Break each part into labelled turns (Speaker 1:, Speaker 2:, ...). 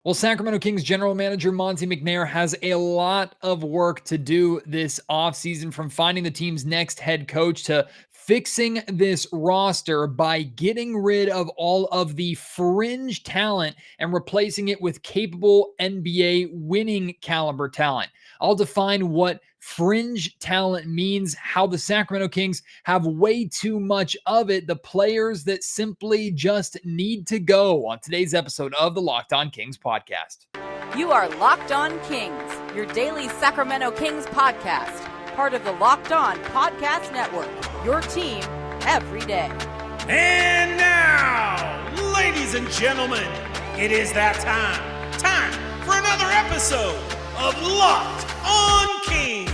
Speaker 1: Well, Sacramento Kings general manager Monte McNair has a lot of work to do this offseason, from finding the team's next head coach to fixing this roster by getting rid of all of the fringe talent and replacing it with capable NBA winning caliber talent. I'll define what fringe talent means, how the Sacramento Kings have way too much of it, the players that simply just need to go on today's episode of the Locked On Kings podcast.
Speaker 2: You are Locked On Kings, your daily Sacramento Kings podcast, part of the Locked On Podcast Network, your team every day.
Speaker 3: And now, ladies and gentlemen, it is that time for another episode of Locked On Kings.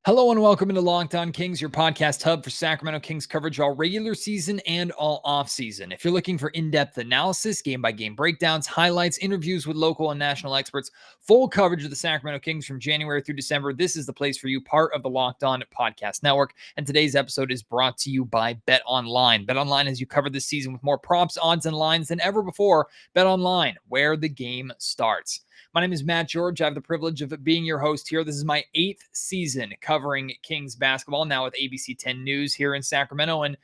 Speaker 1: Hello and welcome into Locked On Kings, your podcast hub for Sacramento Kings coverage all regular season and all offseason. If you're looking for in-depth analysis, game-by-game breakdowns, highlights, interviews with local and national experts, full coverage of the Sacramento Kings from January through December, this is the place for you, part of the Locked On Podcast Network. And today's episode is brought to you by BetOnline. BetOnline has you covered this season with more props, odds, and lines than ever before. BetOnline, where the game starts. My name is Matt George. I have the privilege of being your host here. This is my 8th season covering Kings basketball, now with ABC 10 News here in Sacramento. And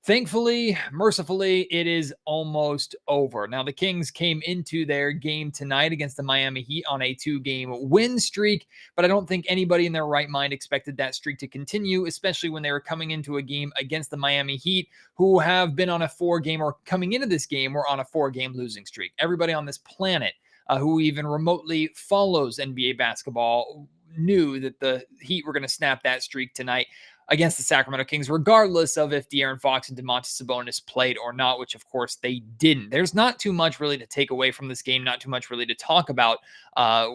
Speaker 1: thankfully, mercifully, it is almost over. Now, the Kings came into their game tonight against the Miami Heat on a 2-game win streak, but I don't think anybody in their right mind expected that streak to continue, especially when they were coming into a game against the Miami Heat, who have been on a 4-game, or coming into this game, were on a 4-game losing streak. Everybody on this planet who even remotely follows NBA basketball knew that the Heat were going to snap that streak tonight against the Sacramento Kings, regardless of if De'Aaron Fox and Domantas Sabonis played or not, which of course they didn't. There's not too much really to take away from this game, not too much really to talk about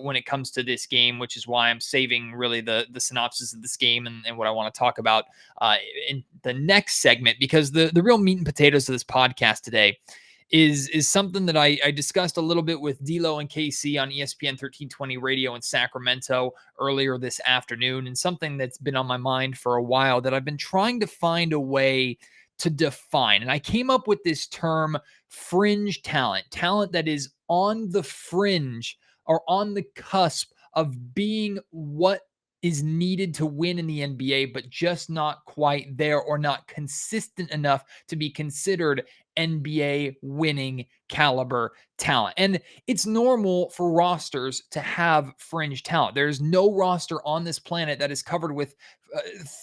Speaker 1: when it comes to this game, which is why I'm saving really the synopsis of this game and what I want to talk about in the next segment, because the real meat and potatoes of this podcast today is something that I discussed a little bit with D'Lo and KC on ESPN 1320 radio in Sacramento earlier this afternoon, and something that's been on my mind for a while that I've been trying to find a way to define. And I came up with this term, fringe talent that is on the fringe or on the cusp of being what is needed to win in the NBA, but just not quite there, or not consistent enough to be considered NBA winning caliber talent. And it's normal for rosters to have fringe talent. There's no roster on this planet that is covered with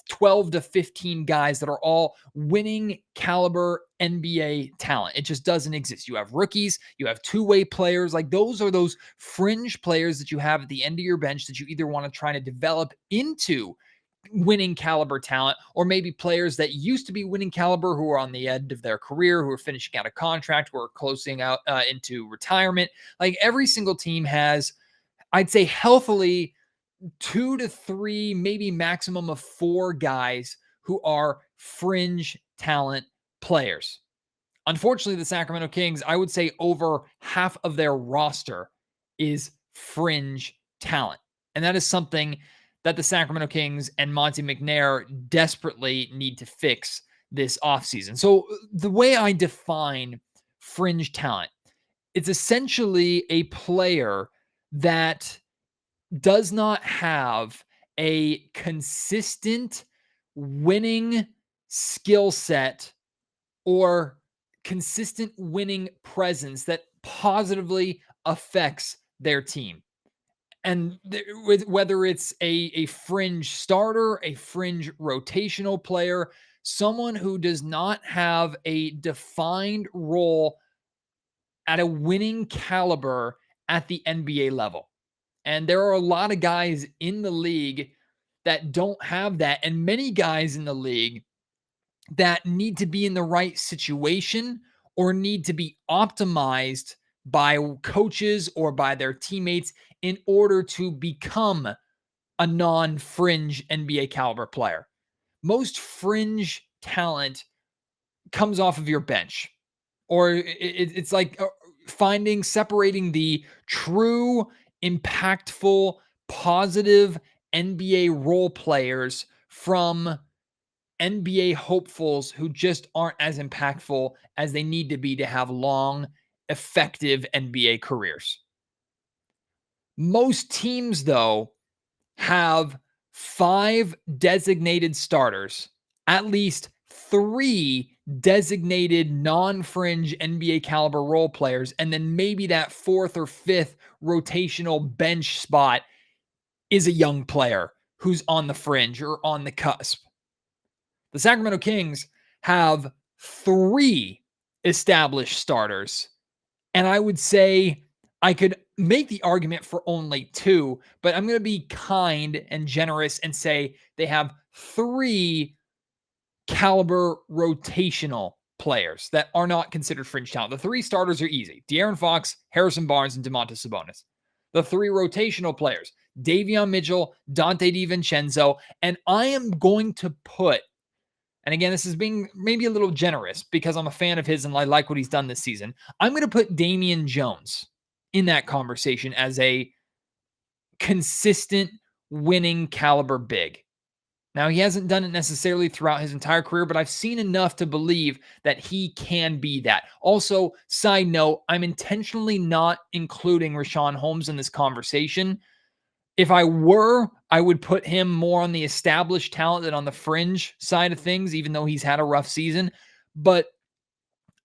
Speaker 1: 12 to 15 guys that are all winning caliber NBA talent. It just doesn't exist. You have rookies, you have two-way players. Like, those are those fringe players that you have at the end of your bench that you either want to try to develop into winning caliber talent, or maybe players that used to be winning caliber who are on the end of their career, who are finishing out a contract, who are closing out into retirement. Like, every single team has, I'd say, healthily 2 to 3, maybe maximum of 4 guys who are fringe talent players. Unfortunately, the Sacramento Kings, I would say over half of their roster is fringe talent. And that is something that the Sacramento Kings and Monte McNair desperately need to fix this offseason. So the way I define fringe talent, it's essentially a player that does not have a consistent winning skill set or consistent winning presence that positively affects their team. And whether it's a fringe starter, a fringe rotational player, someone who does not have a defined role at a winning caliber at the NBA level. And there are a lot of guys in the league that don't have that, and many guys in the league that need to be in the right situation or need to be optimized by coaches or by their teammates in order to become a non-fringe NBA caliber player. Most fringe talent comes off of your bench, or it's like separating the true, impactful, positive NBA role players from NBA hopefuls who just aren't as impactful as they need to be to have long, effective NBA careers. Most teams, though, have 5 designated starters, at least 3 designated non-fringe NBA caliber role players, and then maybe that 4th or 5th rotational bench spot is a young player who's on the fringe or on the cusp. The Sacramento Kings have 3 established starters, and I would say I could make the argument for only 2, but I'm going to be kind and generous and say they have 3 caliber rotational players that are not considered fringe talent. The 3 starters are easy: De'Aaron Fox, Harrison Barnes, and Domantas Sabonis. The 3 rotational players: Davion Mitchell, Dante DiVincenzo, and I am going to put, and again, this is being maybe a little generous because I'm a fan of his and I like what he's done this season, I'm going to put Damian Jones in that conversation as a consistent winning caliber big. Now, he hasn't done it necessarily throughout his entire career, but I've seen enough to believe that he can be that. Also, side note, I'm intentionally not including Richaun Holmes in this conversation. If I were, I would put him more on the established talent than on the fringe side of things, even though he's had a rough season. But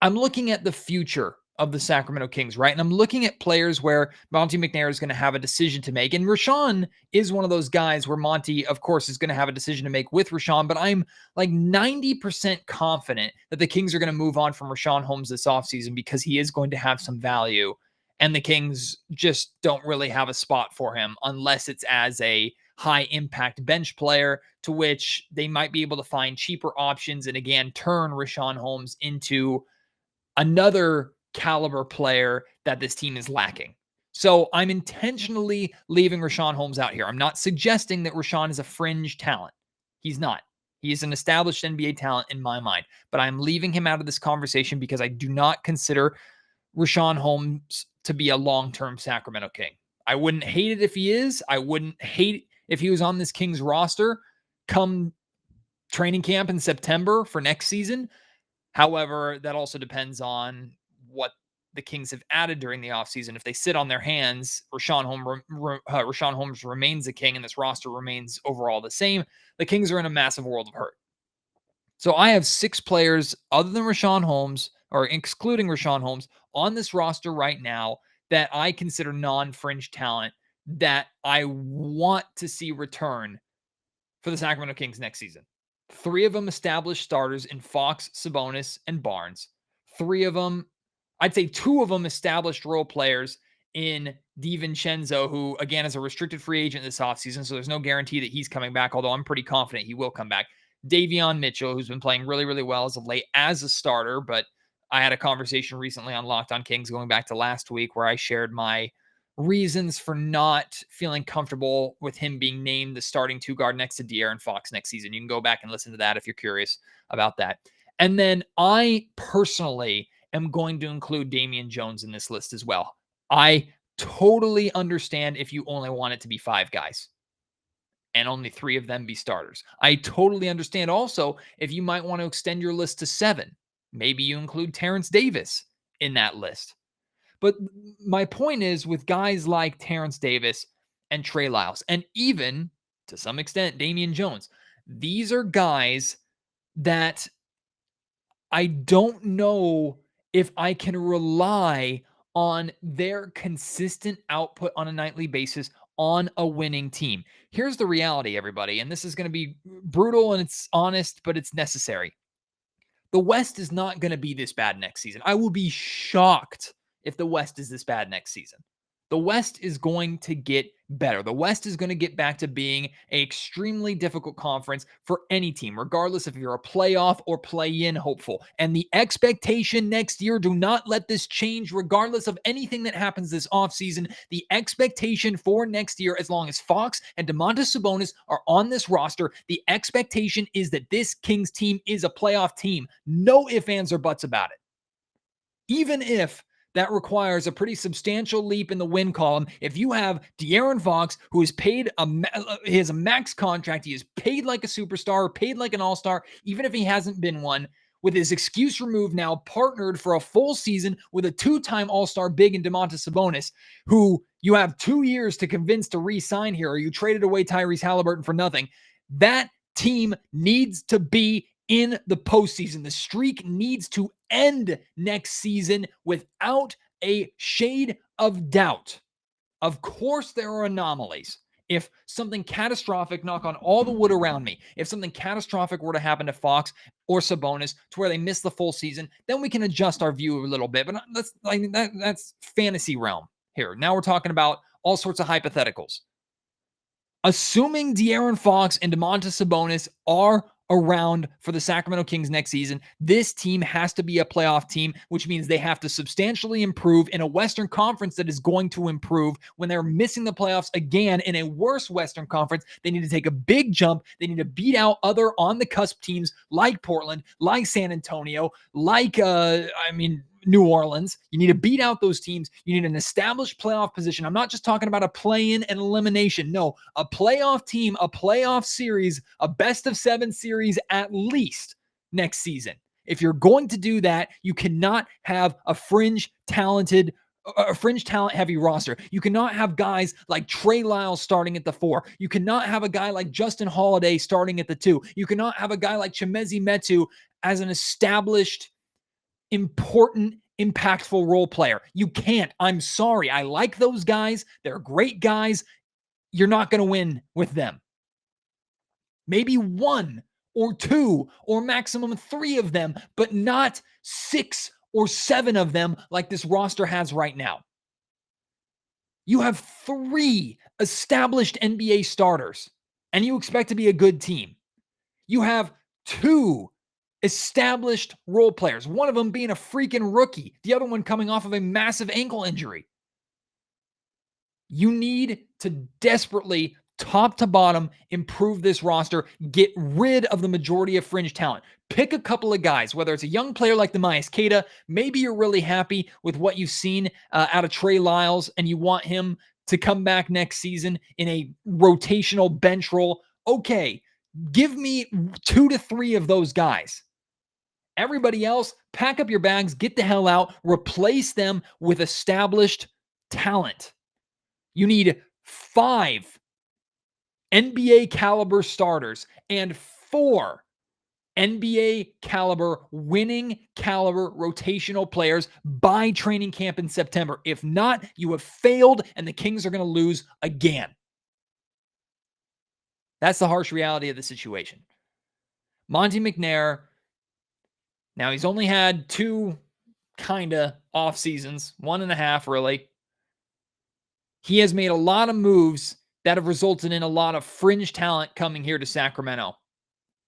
Speaker 1: I'm looking at the future of the Sacramento Kings, right? And I'm looking at players where Monte McNair is going to have a decision to make. And Richaun is one of those guys where Monte, of course, is going to have a decision to make with Richaun. But I'm like 90% confident that the Kings are going to move on from Richaun Holmes this offseason because he is going to have some value. And the Kings just don't really have a spot for him unless it's as a high impact bench player, to which they might be able to find cheaper options and again turn Richaun Holmes into another caliber player that this team is lacking. So I'm intentionally leaving Richaun Holmes out here. I'm not suggesting that Richaun is a fringe talent. He's not. He is an established NBA talent in my mind, but I'm leaving him out of this conversation because I do not consider Richaun Holmes to be a long-term Sacramento King. I wouldn't hate it if he is. I wouldn't hate if he was on this Kings roster come training camp in September for next season. However, that also depends on what the Kings have added during the offseason. If they sit on their hands, Richaun Holmes remains a King and this roster remains overall the same, the Kings are in a massive world of hurt. So I have 6 players other than Richaun Holmes, or excluding Richaun Holmes, on this roster right now that I consider non-fringe talent that I want to see return for the Sacramento Kings next season. 3 of them established starters in Fox, Sabonis, and Barnes. 3 of them, I'd say 2 of them established role players in DiVincenzo, who again is a restricted free agent this offseason, so there's no guarantee that he's coming back, although I'm pretty confident he will come back. Davion Mitchell, who's been playing really, really well as of late as a starter, but I had a conversation recently on Locked On Kings going back to last week where I shared my reasons for not feeling comfortable with him being named the starting 2 guard next to De'Aaron Fox next season. You can go back and listen to that if you're curious about that. And then I personally am going to include Damian Jones in this list as well. I totally understand if you only want it to be 5 guys and only 3 of them be starters. I totally understand also if you might want to extend your list to 7. Maybe you include Terrence Davis in that list. But my point is, with guys like Terrence Davis and Trey Lyles, and even to some extent Damian Jones, these are guys that I don't know if I can rely on their consistent output on a nightly basis on a winning team. Here's the reality, everybody, and this is going to be brutal and it's honest, but it's necessary. The West is not going to be this bad next season. I will be shocked if the West is this bad next season. The West is going to get better. The West is going to get back to being an extremely difficult conference for any team, regardless if you're a playoff or play-in hopeful. And the expectation next year, do not let this change regardless of anything that happens this offseason. The expectation for next year, as long as Fox and Domantas Sabonis are on this roster, the expectation is that this Kings team is a playoff team. No ifs, ands, or buts about it. Even if that requires a pretty substantial leap in the win column. If you have De'Aaron Fox, who is paid he has a max contract, he is paid like a superstar, paid like an all-star, even if he hasn't been one, with his excuse removed now, partnered for a full season with a two-time all-star big in Domantas Sabonis, who you have 2 years to convince to re-sign here, or you traded away Tyrese Halliburton for nothing. That team needs to be in the postseason. The streak needs to end next season without a shade of doubt. Of course, there are anomalies. If something catastrophic, knock on all the wood around me, if something catastrophic were to happen to Fox or Sabonis to where they miss the full season, then we can adjust our view a little bit. But that's fantasy realm here. Now we're talking about all sorts of hypotheticals. Assuming De'Aaron Fox and Domantas Sabonis are around for the Sacramento Kings next season, this team has to be a playoff team, which means they have to substantially improve in a Western Conference that is going to improve. When they're missing the playoffs again in a worse Western Conference, they need to take a big jump. They need to beat out other on-the-cusp teams like Portland, like San Antonio, like, New Orleans. You need to beat out those teams. You need an established playoff position. I'm not just talking about a play-in and elimination. No, a playoff team, a playoff series, a best-of-7 series at least next season. If you're going to do that, you cannot have a fringe talent heavy roster. You cannot have guys like Trey Lyles starting at the 4. You cannot have a guy like Justin Holiday starting at the 2. You cannot have a guy like Chimezie Metu as an established, important, impactful role player. You can't. I'm sorry. I like those guys. They're great guys. You're not going to win with them. Maybe 1 or 2 or maximum 3 of them, but not 6 or 7 of them like this roster has right now. You have 3 established NBA starters, and you expect to be a good team. You have 2 established role players, one of them being a freaking rookie, the other one coming off of a massive ankle injury. You need to desperately, top to bottom, improve this roster, get rid of the majority of fringe talent. Pick a couple of guys, whether it's a young player like Neemias Queta, maybe you're really happy with what you've seen out of Trey Lyles and you want him to come back next season in a rotational bench role. Okay, give me 2 to 3 of those guys. Everybody else, pack up your bags, get the hell out, replace them with established talent. You need 5 NBA caliber starters and 4 NBA caliber, winning caliber rotational players by training camp in September. If not, you have failed and the Kings are going to lose again. That's the harsh reality of the situation. Monte McNair, now, he's only had 2 kind of off seasons, 1.5 really. He has made a lot of moves that have resulted in a lot of fringe talent coming here to Sacramento.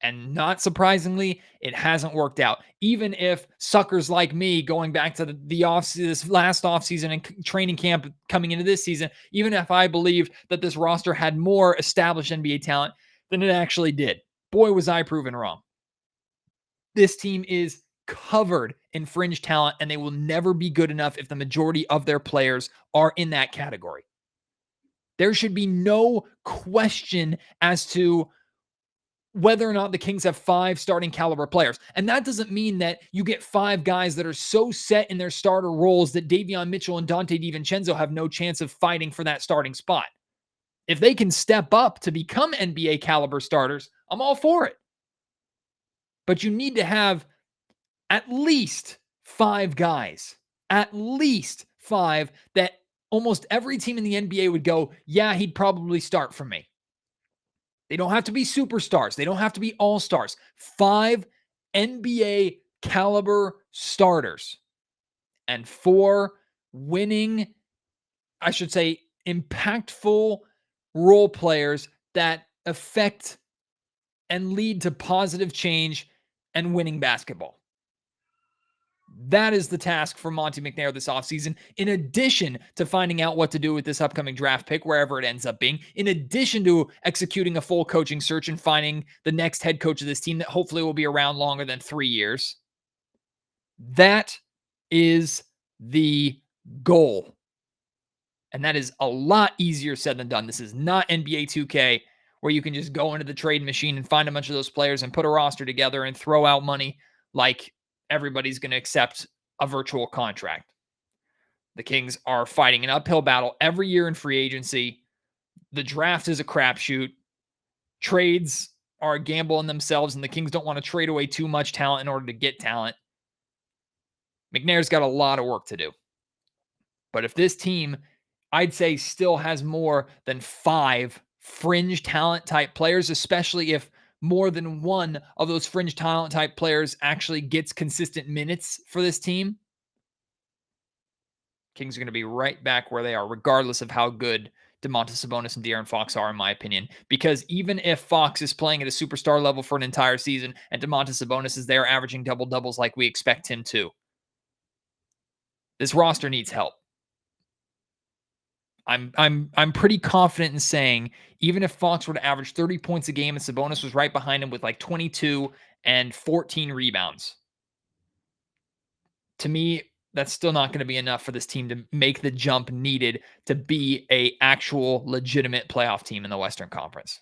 Speaker 1: And not surprisingly, it hasn't worked out. Even if suckers like me, going back to this last offseason and training camp coming into this season, even if I believed that this roster had more established NBA talent than it actually did, boy, was I proven wrong. This team is covered in fringe talent, and they will never be good enough if the majority of their players are in that category. There should be no question as to whether or not the Kings have 5 starting caliber players. And that doesn't mean that you get 5 guys that are so set in their starter roles that Davion Mitchell and Dante DiVincenzo have no chance of fighting for that starting spot. If they can step up to become NBA caliber starters, I'm all for it. But you need to have at least 5 guys, at least 5 that almost every team in the NBA would go, yeah, he'd probably start for me. They don't have to be superstars. They don't have to be all-stars. 5 NBA caliber starters and 4 winning, I should say, impactful role players that affect and lead to positive change and winning basketball. That is the task for Monte McNair this offseason, in addition to finding out what to do with this upcoming draft pick, wherever it ends up being, in addition to executing a full coaching search and finding the next head coach of this team that hopefully will be around longer than 3 years. That is the goal. And that is a lot easier said than done. This is not NBA 2K where you can just go into the trade machine and find a bunch of those players and put a roster together and throw out money like everybody's going to accept a virtual contract. The Kings are fighting an uphill battle every year in free agency. The draft is a crapshoot. Trades are a gamble in themselves, and the Kings don't want to trade away too much talent in order to get talent. McNair's got a lot of work to do. But if this team, I'd say, still has more than 5 fringe talent type players, especially if more than one of those fringe talent type players actually gets consistent minutes for this team, Kings are going to be right back where they are, regardless of how good Domantas Sabonis and De'Aaron Fox are, in my opinion. Because even if Fox is playing at a superstar level for an entire season and Domantas Sabonis is there averaging double-doubles like we expect him to, this roster needs help. I'm pretty confident in saying even if Fox were to average 30 points a game and Sabonis was right behind him with like 22 and 14 rebounds, to me, that's still not going to be enough for this team to make the jump needed to be a actual legitimate playoff team in the Western Conference.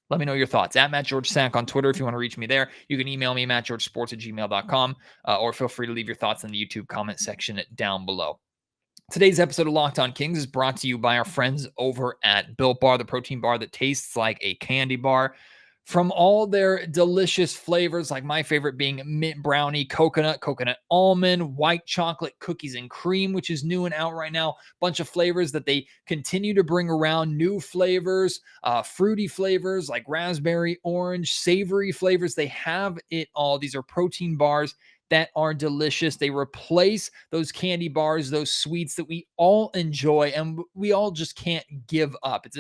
Speaker 1: Let me know your thoughts at Matt George Sack on Twitter if you want to reach me there. You can email me, mattgeorgesports@gmail.com, or feel free to leave your thoughts in the YouTube comment section down below. Today's episode of Locked On Kings is brought to you by our friends over at Built Bar, the protein bar that tastes like a candy bar. From all their delicious flavors, like my favorite being mint brownie, coconut almond, white chocolate, cookies and cream, which is new and out right now. Bunch of flavors that they continue to bring around. New flavors, fruity flavors like raspberry, orange, savory flavors. They have it all. These are protein bars that are delicious. They replace those candy bars, those sweets that we all enjoy and we all just can't give up. It's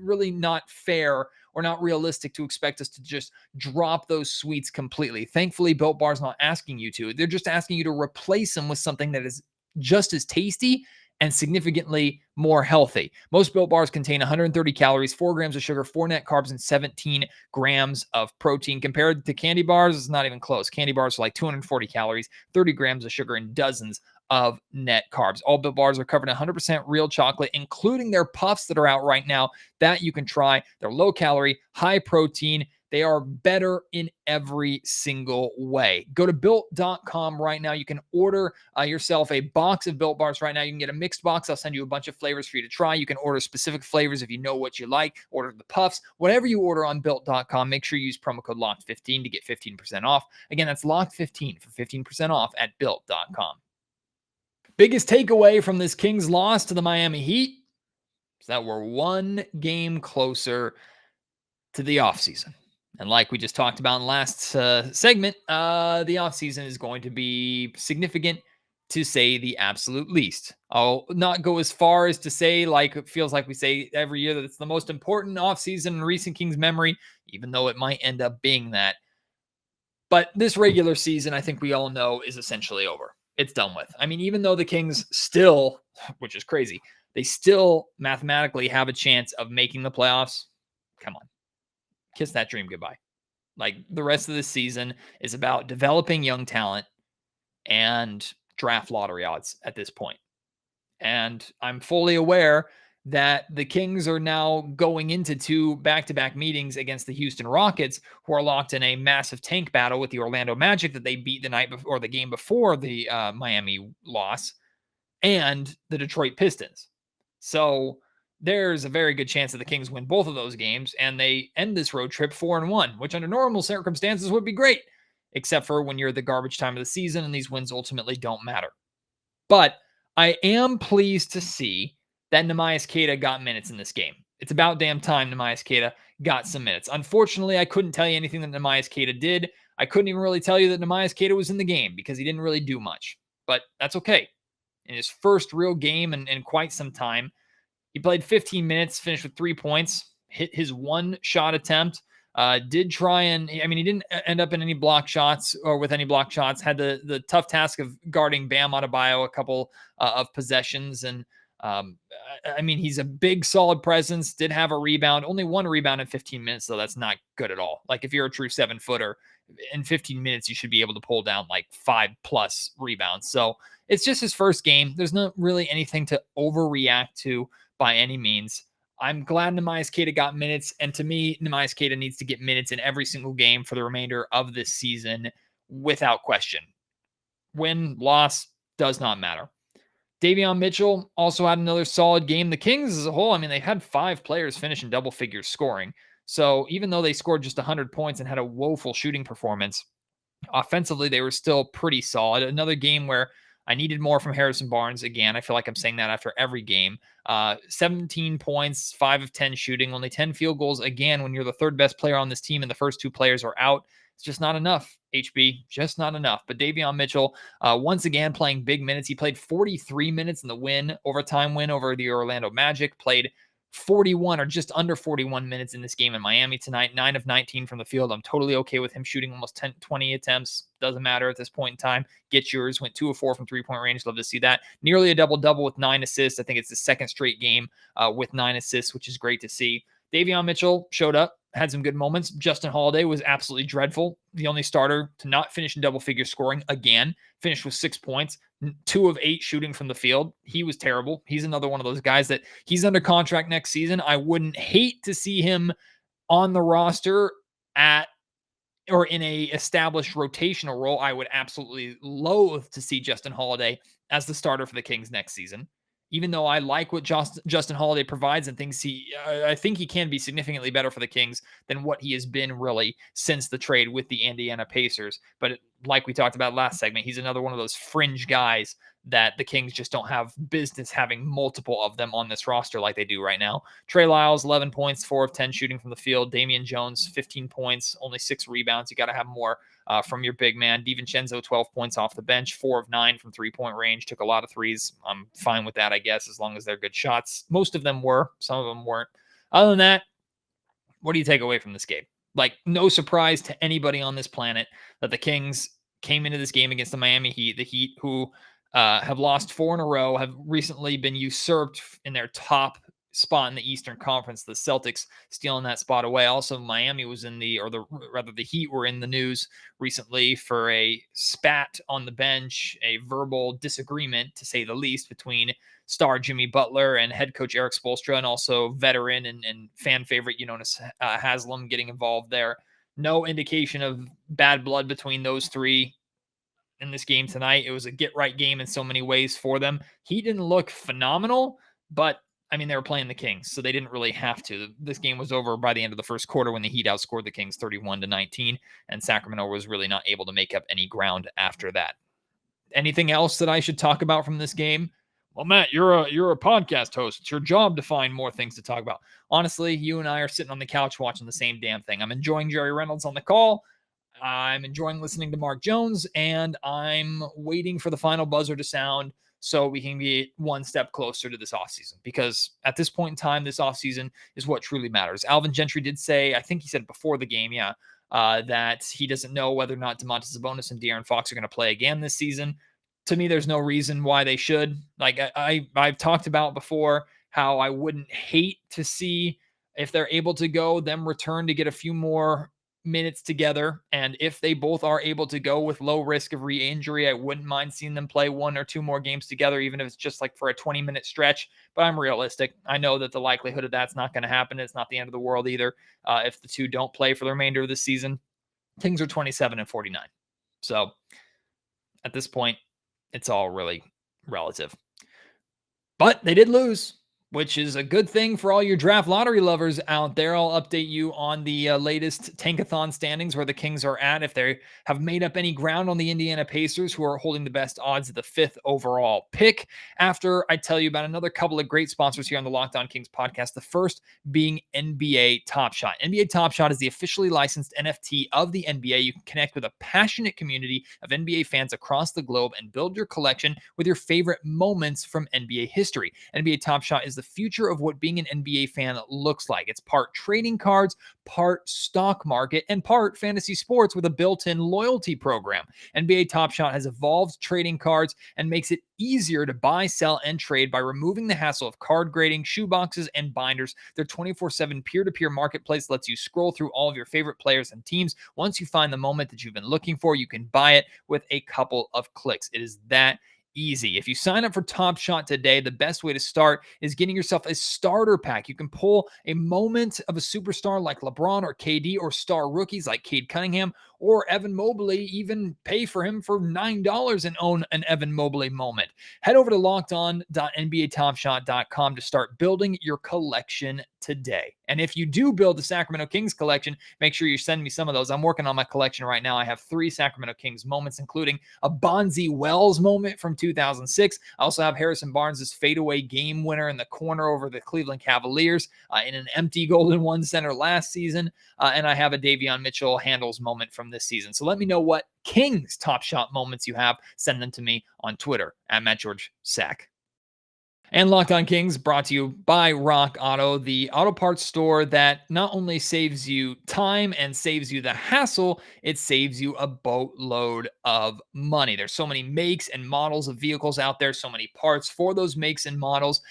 Speaker 1: really not fair or not realistic to expect us to just drop those sweets completely. Thankfully, Built Bar's not asking you to. They're just asking you to replace them with something that is just as tasty and significantly more healthy. Most Built Bars contain 130 calories, 4 grams of sugar, 4 net carbs, and 17 grams of protein. Compared to candy bars, it's not even close. Candy bars are like 240 calories, 30 grams of sugar, and dozens of net carbs. All Built Bars are covered in 100% real chocolate, including their puffs that are out right now that you can try. They're low calorie, high protein. They are better in every single way. Go to Built.com right now. You can order yourself a box of Built Bars right now. You can get a mixed box. I'll send you a bunch of flavors for you to try. You can order specific flavors if you know what you like. Order the puffs. Whatever you order on Built.com, make sure you use promo code LOCKED15 to get 15% off. Again, that's LOCKED15 for 15% off at Built.com. Biggest takeaway from this Kings loss to the Miami Heat is that we're one game closer to the offseason. And like we just talked about in the last segment, the offseason is going to be significant, to say the absolute least. I'll not go as far as to say, like it feels like we say every year, that it's the most important offseason in recent Kings memory, even though it might end up being that. But this regular season, I think we all know, is essentially over. It's done with. I mean, even though the Kings still, which is crazy, they still mathematically have a chance of making the playoffs. Come on. Kiss that dream goodbye. Like, the rest of this season is about developing young talent and draft lottery odds at this point. And I'm fully aware that the Kings are now going into 2 back-to-back meetings against the Houston Rockets, who are locked in a massive tank battle with the Orlando Magic that they beat the night before, or the game before the Miami loss, and the Detroit Pistons. So there's a very good chance that the Kings win both of those games and they end this road trip 4-1, which under normal circumstances would be great, except for when you're the garbage time of the season and these wins ultimately don't matter. But I am pleased to see that Neemias Queta got minutes in this game. It's about damn time Neemias Queta got some minutes. Unfortunately, I couldn't tell you anything that Neemias Queta did. I couldn't even really tell you that Neemias Queta was in the game because he didn't really do much. But that's okay. In his first real game in quite some time, he played 15 minutes, finished with 3 points, hit his 1 shot attempt. Did try and, I mean, he didn't end up in any block shots or with any block shots, had the tough task of guarding Bam Adebayo a couple of possessions. And I mean, he's a big, solid presence, did have a rebound, only one rebound in 15 minutes, though. That's not good at all. Like, if you're a true 7-footer, in 15 minutes, you should be able to pull down like 5+ rebounds. So it's just his first game. There's not really anything to overreact to by any means. I'm glad Neemias Queta got minutes. And to me, Neemias Queta needs to get minutes in every single game for the remainder of this season without question. Win, loss, does not matter. Davion Mitchell also had another solid game. The Kings as a whole, I mean, they had 5 players finish in double figures scoring. So even though they scored just 100 points and had a woeful shooting performance, offensively, they were still pretty solid. Another game where I needed more from Harrison Barnes. Again, I feel like I'm saying that after every game. 17 points, 5 of 10 shooting, only 10 field goals. Again, when you're the third best player on this team and the first 2 players are out, it's just not enough, HB. Just not enough. But Davion Mitchell, once again, playing big minutes. He played 43 minutes in the overtime win over the Orlando Magic, played 41 or just under 41 minutes in this game in Miami tonight, 9 of 19 from the field. I'm totally okay with him shooting almost 20 attempts. Doesn't matter at this point in time. Get yours. Went 2 of 4 from 3-point range. Love to see that. Nearly a double-double with 9 assists. I think it's the second straight game with 9 assists, which is great to see. Davion Mitchell showed up, had some good moments. Justin Holiday was absolutely dreadful. The only starter to not finish in double-figure scoring again. Finished with 6 points. 2 of 8 shooting from the field. He was terrible. He's another one of those guys that he's under contract next season. I wouldn't hate to see him on the roster or in a established rotational role. I would absolutely loathe to see Justin Holiday as the starter for the Kings next season. Even though I like what Justin Holiday provides and I think he can be significantly better for the Kings than what he has been really since the trade with the Indiana Pacers. But like we talked about last segment, he's another one of those fringe guys that the Kings just don't have business having multiple of them on this roster like they do right now. Trey Lyles, 11 points, 4 of 10 shooting from the field. Damian Jones, 15 points, only 6 rebounds. You got to have more from your big man. DiVincenzo, 12 points off the bench, 4 of 9 from 3-point range. Took a lot of threes. I'm fine with that, I guess, as long as they're good shots. Most of them were. Some of them weren't. Other than that, what do you take away from this game? Like, no surprise to anybody on this planet that the Kings came into this game against the Miami Heat. The Heat, who have lost 4 in a row, have recently been usurped in their top spot in the Eastern Conference. The Celtics stealing that spot away. Also, Miami was the Heat were in the news recently for a spat on the bench, a verbal disagreement, to say the least, between star Jimmy Butler and head coach Eric Spoelstra, and also veteran and fan favorite Udonis Haslem getting involved there. No indication of bad blood between those three in this game tonight. It was a get-right game in so many ways for them. He didn't look phenomenal, but I mean, they were playing the Kings, so they didn't really have to. This game was over by the end of the first quarter when the Heat outscored the Kings 31-19, and Sacramento was really not able to make up any ground after that. Anything else that I should talk about from this game? Well, Matt, you're a podcast host. It's your job to find more things to talk about. Honestly, you and I are sitting on the couch watching the same damn thing. I'm enjoying Jerry Reynolds on the call. I'm enjoying listening to Mark Jones, and I'm waiting for the final buzzer to sound so we can be one step closer to this offseason. Because at this point in time, this offseason is what truly matters. Alvin Gentry did say, I think he said before the game, that he doesn't know whether or not Domantas Sabonis and De'Aaron Fox are going to play again this season. To me, there's no reason why they should. Like I've talked about before, how I wouldn't hate to see, if they're able to go, them return to get a few more minutes together. And if they both are able to go with low risk of re-injury, I wouldn't mind seeing them play 1 or 2 more games together, even if it's just like for a 20-minute stretch. But I'm realistic. I know that the likelihood of that's not going to happen. It's not the end of the world either. If the two don't play for the remainder of the season, Kings are 27-49. So at this point, it's all really relative. But they did lose, which is a good thing for all your draft lottery lovers out there. I'll update you on the latest Tankathon standings, where the Kings are at, if they have made up any ground on the Indiana Pacers, who are holding the best odds at the 5th overall pick. After I tell you about another couple of great sponsors here on the Locked On Kings podcast, the first being NBA Top Shot. NBA Top Shot is the officially licensed NFT of the NBA. You can connect with a passionate community of NBA fans across the globe and build your collection with your favorite moments from NBA history. NBA Top Shot is the future of what being an NBA fan looks like. It's part trading cards, part stock market, and part fantasy sports with a built-in loyalty program. NBA Top Shot has evolved trading cards and makes it easier to buy, sell, and trade by removing the hassle of card grading, shoeboxes, and binders. Their 24/7 peer-to-peer marketplace lets you scroll through all of your favorite players and teams. Once you find the moment that you've been looking for, you can buy it with a couple of clicks. It is that easy. If you sign up for Top Shot today, the best way to start is getting yourself a starter pack. You can pull a moment of a superstar like LeBron or KD, or star rookies like Cade Cunningham or Evan Mobley, even pay for him for $9 and own an Evan Mobley moment. Head over to lockedon.nbatopshot.com to start building your collection today. And if you do build the Sacramento Kings collection, make sure you send me some of those. I'm working on my collection right now. I have 3 Sacramento Kings moments, including a Bonzi Wells moment from 2006. I also have Harrison Barnes' fadeaway game winner in the corner over the Cleveland Cavaliers in an empty Golden One Center last season. And I have a Davion Mitchell handles moment from this season. So let me know what Kings Top Shot moments you have. Send them to me on Twitter at MattGeorgeSack. And Locked On Kings brought to you by Rock Auto, the auto parts store that not only saves you time and saves you the hassle, it saves you a boatload of money. There's so many makes and models of vehicles out there, so many parts for those makes and models.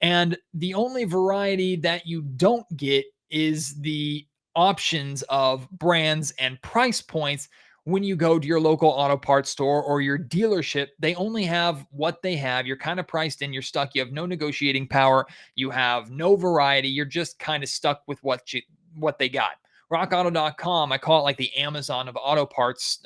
Speaker 1: And the only variety that you don't get is the options of brands and price points. When you go to your local auto parts store or your dealership, they only have what they have. You're kind of priced in, you're stuck. You have no negotiating power. You have no variety. You're just kind of stuck with what they got. RockAuto.com, I call it like the Amazon of auto parts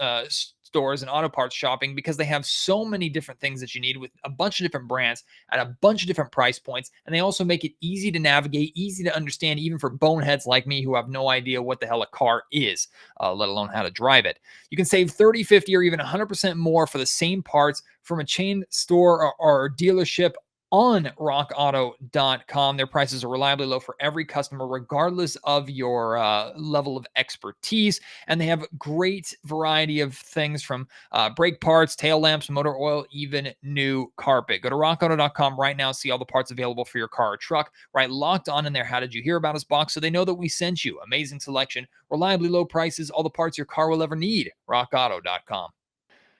Speaker 1: stores and auto parts shopping, because they have so many different things that you need with a bunch of different brands at a bunch of different price points. And they also make it easy to navigate, easy to understand, even for boneheads like me who have no idea what the hell a car is, let alone how to drive it. You can save 30, 50, or even 100% more for the same parts from a chain store or dealership on rockauto.com. Their prices are reliably low for every customer, regardless of your level of expertise. And they have great variety of things from brake parts, tail lamps, motor oil, even new carpet. Go to rockauto.com right now. See all the parts available for your car or truck. Right, Locked On in there. How did you hear about us box? So they know that we sent you. Amazing selection, reliably low prices, all the parts your car will ever need. rockauto.com.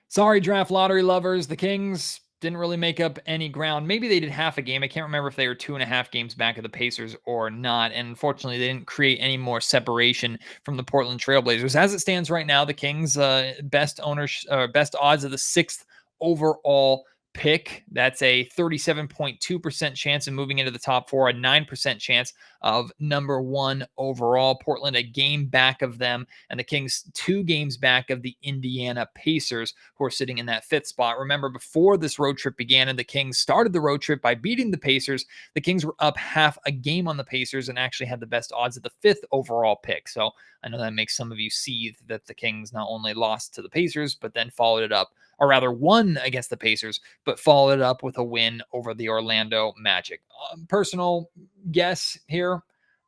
Speaker 1: Sorry, draft lottery lovers. The Kings didn't really make up any ground. Maybe they did half a game. I can't remember if they were 2.5 games back of the Pacers or not. And unfortunately, they didn't create any more separation from the Portland Trailblazers. As it stands right now, the Kings best odds of the 6th overall pick. That's a 37.2% chance of moving into the top 4, a 9% chance of number 1 overall. Portland a game back of them, and the Kings 2 games back of the Indiana Pacers, who are sitting in that 5th spot. Remember, before this road trip began and the Kings started the road trip by beating the Pacers, the Kings were up half a game on the Pacers and actually had the best odds of the 5th overall pick. So I know that makes some of you seethe that the Kings not only lost to the Pacers, but then followed it up, or rather won against the Pacers, but followed it up with a win over the Orlando Magic. Personal guess here,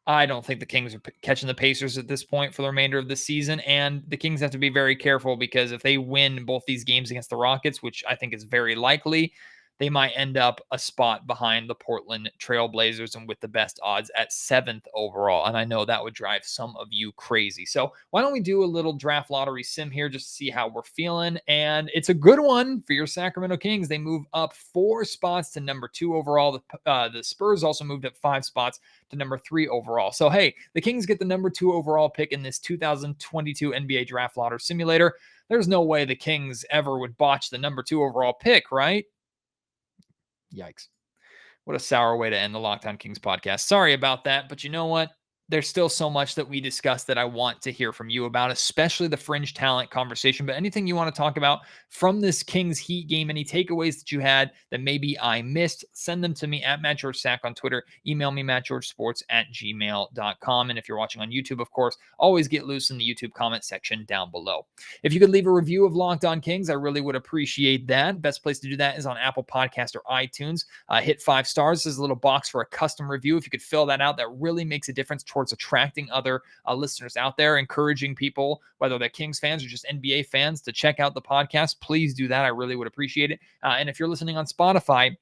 Speaker 1: I don't think the Kings are catching the Pacers at this point for the remainder of the season, and the Kings have to be very careful, because if they win both these games against the Rockets, which I think is very likely, they might end up a spot behind the Portland Trailblazers and with the best odds at 7th overall. And I know that would drive some of you crazy. So why don't we do a little draft lottery sim here just to see how we're feeling? And it's a good one for your Sacramento Kings. They move up 4 spots to number 2 overall. The Spurs also moved up 5 spots to number 3 overall. So, hey, the Kings get the number 2 overall pick in this 2022 NBA Draft Lottery Simulator. There's no way the Kings ever would botch the number 2 overall pick, right? Yikes. What a sour way to end the Locked On Kings podcast. Sorry about that, but you know what? There's still so much that we discussed that I want to hear from you about, especially the fringe talent conversation. But anything you want to talk about from this Kings Heat game, any takeaways that you had that maybe I missed, send them to me at MattGeorgeSack on Twitter. Email me, mattgeorgesports@gmail.com. And if you're watching on YouTube, of course, always get loose in the YouTube comment section down below. If you could leave a review of Locked On Kings, I really would appreciate that. Best place to do that is on Apple Podcast or iTunes. Hit 5 stars. There's a little box for a custom review. If you could fill that out, that really makes a difference towards attracting other listeners out there, encouraging people, whether they're Kings fans or just NBA fans, to check out the podcast. Please do that. I really would appreciate it. And if you're listening on Spotify,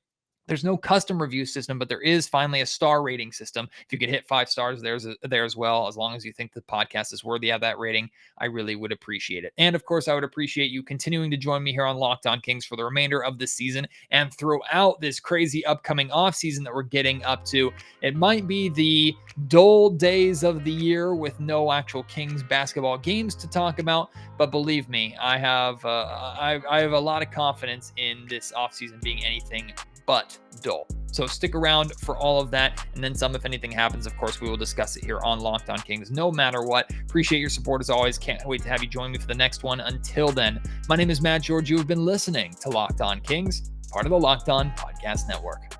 Speaker 1: There's no custom review system, but there is finally a star rating system. If you could hit 5 stars there as well, as long as you think the podcast is worthy of that rating, I really would appreciate it. And of course, I would appreciate you continuing to join me here on Locked On Kings for the remainder of the season and throughout this crazy upcoming offseason that we're getting up to. It might be the dull days of the year with no actual Kings basketball games to talk about, but believe me, I have a lot of confidence in this offseason being anything but dull. So stick around for all of that and then some if anything happens. Of course, we will discuss it here on Locked On Kings no matter what. Appreciate your support as always. Can't wait to have you join me for the next one. Until then, my name is Matt George. You have been listening to Locked On Kings, part of the Locked On Podcast Network.